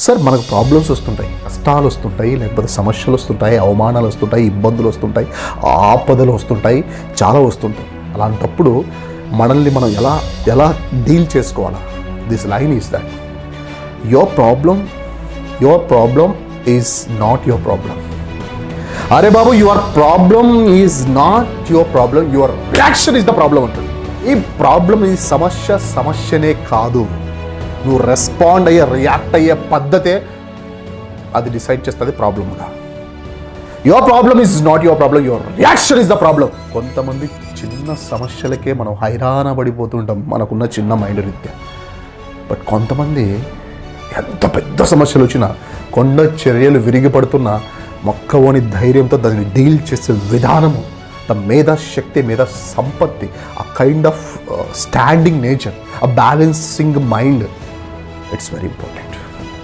Sir మనకు problems వస్తుంటాయి, కష్టాలు వస్తుంటాయి, లేకపోతే సమస్యలు వస్తుంటాయి, అవమానాలు వస్తుంటాయి, ఇబ్బందులు వస్తుంటాయి, ఆపదలు వస్తుంటాయి, చాలా వస్తుంటాయి. అలాంటప్పుడు మనల్ని మనం ఎలా డీల్ చేసుకోవాలా? This line is that your problem is not your problem. అరే బాబు, your problem is not your problem, your reaction is the problem అంటుంది. ఈ ప్రాబ్లం, ఈ సమస్యనే కాదు, నువ్వు రెస్పాండ్ అయ్యే, రియాక్ట్ అయ్యే పద్ధతే అది డిసైడ్ చేస్తుంది ప్రాబ్లమ్గా. Your problem is not your problem, your reaction is the problem. కొంతమంది చిన్న సమస్యలకే మనం హైరాణ పడిపోతుంటాం మనకున్న చిన్న మైండ్ రీత్యా. బట్ కొంతమంది ఎంత పెద్ద సమస్యలు వచ్చినా, కొండ చర్యలు విరిగిపడుతున్నా మొక్కవోని ధైర్యంతో దాన్ని డీల్ చేసే విధానము, మేధాశక్తి, మేధా సంపత్తి, ఆ కైండ్ ఆఫ్ స్టాండింగ్ నేచర్, ఆ balancing mind, it's very important.